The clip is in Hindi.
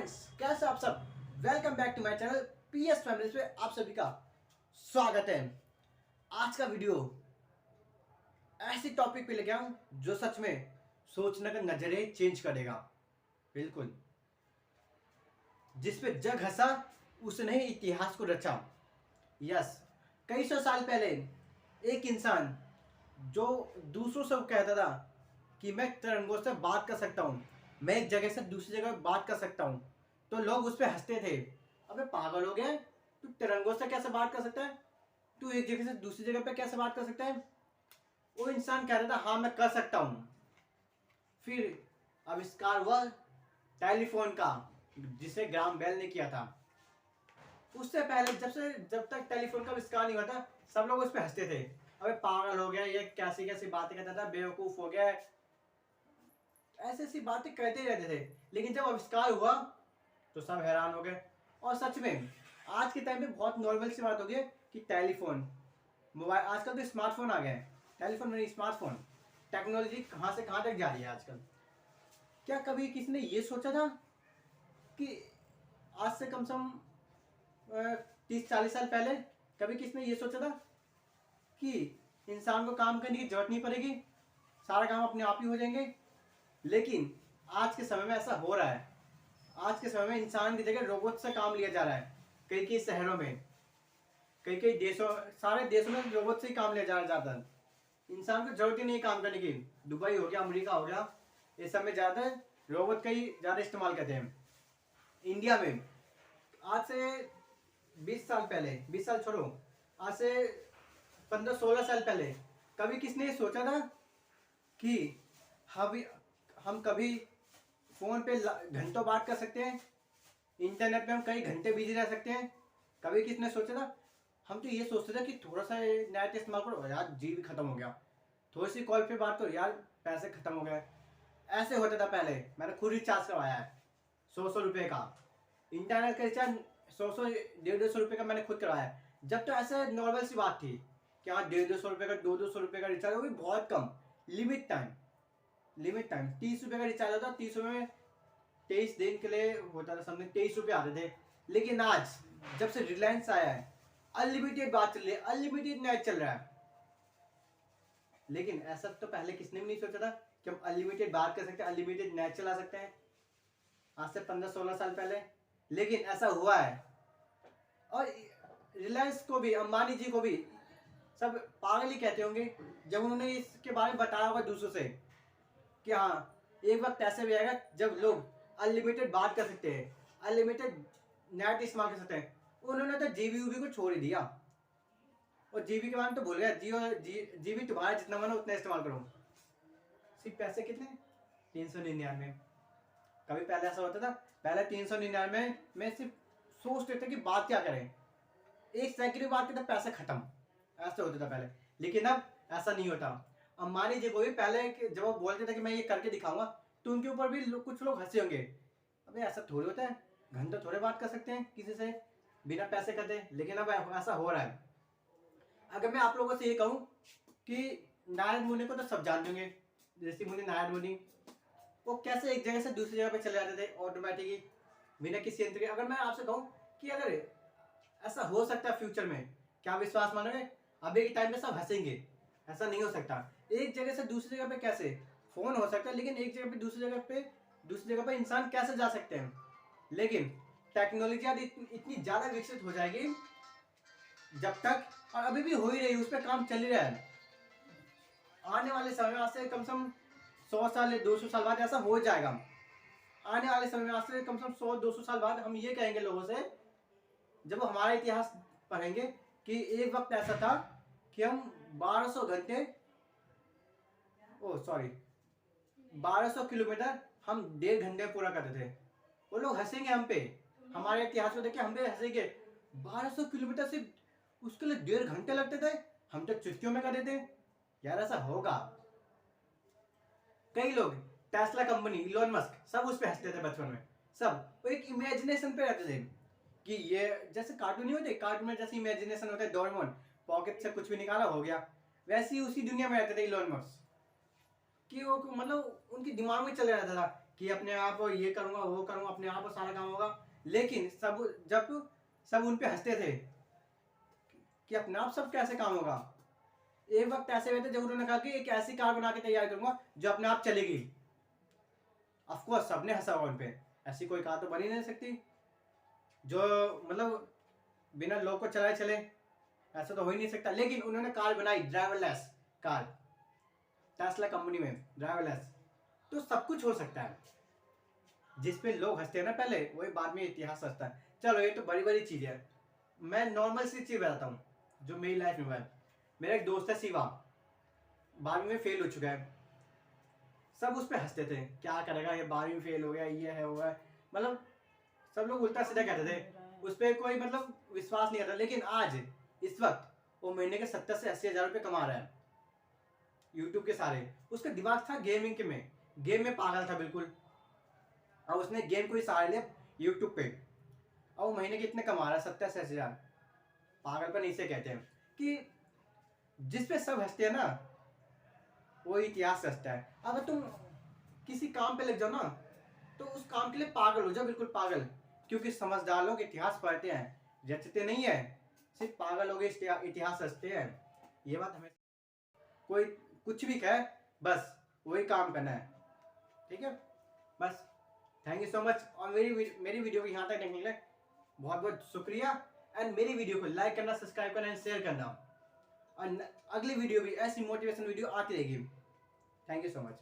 फ्रेंड्स, कैसे आप सब। Welcome back to my channel PS families पे आप सभी का स्वागत है। आज का वीडियो ऐसी टॉपिक पे लेके आऊं जो सच में सोचने का नजरिए चेंज करेगा। बिल्कुल, जिस पे जग हंसा उसने ही इतिहास को रचा। यस, कई सौ साल पहले एक इंसान जो दूसरों से कहता था कि मैं तिरंगों से बात कर सकता हूँ, मैं एक जगह से दूसरी जगह बात कर सकता हूँ, तो लोग उस पर हंसते थे। अबे पागल हो गया है? तू तिरंगों से कैसे बात कर सकता है? तू एक जगह से दूसरी जगह पे कैसे बात कर सकता है? वो इंसान कहता था हाँ मैं कर सकता हूँ। फिर आविष्कार हुआ टेलीफोन का, जिसे ग्राम बेल ने किया था। उससे पहले जब तक टेलीफोन का आविष्कार नहीं हुआ था, सब लोग उस पर हंसते थे। अबे पागल हो गया, ये कैसी कैसी बातें करता था, बेवकूफ हो गया, ऐसी ऐसी बातें करते ही रहते थे। लेकिन जब आविष्कार हुआ तो सब हैरान हो गए। और सच में आज के टाइम पे बहुत नॉर्मल सी बात हो गई है कि टेलीफोन, मोबाइल, आजकल तो स्मार्टफोन आ गए हैं। टेलीफोन नहीं, स्मार्टफोन। टेक्नोलॉजी कहाँ से कहाँ तक जा रही है आजकल। क्या कभी किसी ने ये सोचा था कि आज से कम से कम 30-40 साल पहले कभी किसी ने ये सोचा था कि इंसान को काम करने की जरूरत नहीं पड़ेगी, सारा काम अपने आप ही हो जाएंगे। लेकिन आज के समय में ऐसा हो रहा है। आज के समय में इंसान की जगह रोबोट से काम लिया जा रहा है। कई कई शहरों में, कई कई देशों, सारे देशों में रोबोट से ही काम लिया जाता है। इंसान को जरूरत ही नहीं काम करने की। दुबई हो गया, अमेरिका हो गया, इस सब में ज़्यादा रोबोट का ही ज़्यादा इस्तेमाल करते हैं। इंडिया में आज से 20 साल पहले, 20 साल छोड़ो, आज से 15-16 साल पहले कभी किसने सोचा था कि हम कभी फ़ोन पे घंटों बात कर सकते हैं, इंटरनेट पे हम कई घंटे बिजी रह सकते हैं? कभी किसने सोचा था? हम तो ये सोचते थे कि थोड़ा सा नेट इस्तेमाल करो यार, जीबी खत्म हो गया, थोड़ी सी कॉल पे बात करो यार, पैसे खत्म हो गए। ऐसे होता था पहले। मैंने खुद रिचार्ज करवाया है 100 रुपये का। इंटरनेट का रिचार्ज 100-150 रुपये का मैंने खुद करवाया है। जब तो ऐसे नॉर्मल सी बात थी कि हाँ 150 रुपये का, 200 रुपये का रिचार्ज, वो भी बहुत कम, लिमिट टाइम। 30 रुपये का रिचार्ज होता, 30 रुपये में 23 दिन के लिए होता था, समथिंग 23 रुपये आते थे। लेकिन आज जब से रिलायंस आया है, अनलिमिटेड बात चल रही है, अनलिमिटेड नेट चल रहा है। लेकिन ऐसा तो पहले किसने भी नहीं सोचा था कि हम अनलिमिटेड बात कर सकते हैं, अनलिमिटेड नेट चला सकते हैं, आज से 15-16 साल पहले। लेकिन ऐसा हुआ है। और रिलायंस को भी, अंबानी जी को भी सब पागल ही कहते होंगे जब उन्होंने इसके बारे में बताया होगा दूसरों से कि हाँ एक वक्त ऐसे भी आएगा जब लोग अनलिमिटेड बात कर सकते हैं, अनलिमिटेड नेट इस्तेमाल कर सकते हैं। उन्होंने तो जीबी उबी को छोड़ ही दिया, और जीबी के बारे में तो भूल गया। जीबी तुम्हारा जितना मन हो उतना इस्तेमाल करो। सिर्फ पैसे कितने? 399। कभी पहले ऐसा होता था? पहले 399 में सिर्फ सोचते थे कि बात क्या करें, एक सेकंड की बात करते पैसे खत्म, ऐसा होता था पहले। लेकिन अब ऐसा नहीं होता। अंबानी जी को भी पहले जब वो बोलते थे कि मैं ये करके दिखाऊंगा, तो उनके ऊपर भी कुछ लोग हंसे होंगे। अबे ऐसा थोड़ी होता है, घंटे थोड़े बात कर सकते हैं किसी से बिना पैसे कटे। लेकिन अब ऐसा हो रहा है। अगर मैं आप लोगों से ये कहूँ कि नारद मुनि को तो सब जानते होंगे, ऋषि मुनि नारद मुनि, वो कैसे एक जगह से दूसरी जगह पे चले जाते थे ऑटोमेटिकली, बिना किसी यंत्र के। अगर मैं आपसे कहूँ कि अगर ऐसा हो सकता है फ्यूचर में, क्या विश्वास मानोगे? अभी के टाइम में सब हंसेंगे। ऐसा नहीं हो सकता। एक जगह से दूसरी जगह पे कैसे फोन हो सकता है, लेकिन एक जगह पे दूसरी जगह पे इंसान कैसे जा सकते हैं? लेकिन टेक्नोलॉजी आज इतनी ज्यादा विकसित हो जाएगी जब तक, और अभी भी हो ही रही है, उस पर काम चल ही रहा है। आने वाले समय में आज से कम से कम 100 साल या 200 साल बाद ऐसा हो जाएगा। आने वाले समय में आज से कम से कम 100-200 साल बाद हम ये कहेंगे लोगों से, जब वो हमारा इतिहास पढ़ेंगे, कि एक वक्त ऐसा था कि हम 1200 किलोमीटर हम 1.5 घंटे पूरा करते थे। वो लोग हंसेंगे हम पे, हमारे इतिहास को देख के हम पे हंसेंगे। 1200 किलोमीटर से उसके लिए 1.5 घंटे लगते थे, हम तो चुटकियों में कर देते। यार ऐसा होगा? कई लोग, टेस्ला कंपनी, इलोन मस्क, सब उस पे हंसते थे बचपन में। सब वो एक इमेजिनेशन पे रहते थे कि ये जैसे कार्टून नहीं होते, कार्टून में जैसे इमेजिनेशन होता है, डोरेमोन पॉकेट से कुछ भी निकाला हो गया, वैसे ही उसी दुनिया में रहते थे इलोन मस्क। कि वो मतलब उनके दिमाग में चल रहता था कि अपने आप ये करूँगा वो करूँगा, अपने आप सारा काम होगा। लेकिन जब सब उन पे हंसते थे कि अपने आप सब कैसे काम होगा, एक वक्त ऐसे हुए थे जब उन्होंने कहा कि एक ऐसी कार बना के तैयार करूंगा जो अपने आप चलेगी। ऑफ कोर्स सबने हंसा होगा उन पे, ऐसी कोई कार तो बन ही नहीं सकती जो मतलब बिना लोग को चलाए चले, ऐसा तो हो ही नहीं सकता। लेकिन उन्होंने कार बनाई, ड्राइवरलेस कार, टेस्ला कंपनी में ड्राइवरलेस। तो सब कुछ हो सकता है। जिस पे लोग हंसते हैं ना पहले, वही बाद में इतिहास हंसता है। चलो ये तो बड़ी बड़ी चीज है, मैं नॉर्मल सी चीज बताता हूँ जो मेरी लाइफ में हुआ है। मेरा एक दोस्त है शिवा, 12वीं में फेल हो चुका है। सब उस पर हंसते थे, क्या करेगा ये, 12वीं में फेल हो गया, ये है वो है, मतलब सब लोग उल्टा सीधा कहते थे, उस पर कोई मतलब विश्वास नहीं करता। लेकिन आज इस वक्त वो महीने के 70 से 80 हजार रुपये कमा रहा है यूट्यूब के सारे। उसका दिमाग था गेमिंग के में, गेम में पागल था बिल्कुल। और उसने गेम को ही सहारा लिया यूट्यूब पे, और वो महीने के इतने कमा रहा है 70 से 80 हजार। पागलपन इसे कहते हैं कि जिस पे सब हंसते हैं ना, वो इतिहास हंसता है। अगर तुम किसी काम पे लग जाओ ना, तो उस काम के लिए पागल हो जाओ, बिल्कुल पागल। क्योंकि समझदार लोग इतिहास पढ़ते हैं, जचते नहीं है। सिर्फ पागल लोग इतिहास हंसते हैं। ये बात हमें कोई कुछ भी कहे, बस वही काम करना है, ठीक है। बस थैंक यू सो मच। और मेरी वीडियो को यहाँ तक देखने के लिए बहुत बहुत शुक्रिया। एंड मेरी वीडियो को लाइक करना, सब्सक्राइब करना एंड शेयर करना। और अगली वीडियो भी ऐसी मोटिवेशन वीडियो आती रहेगी। Thank you so much.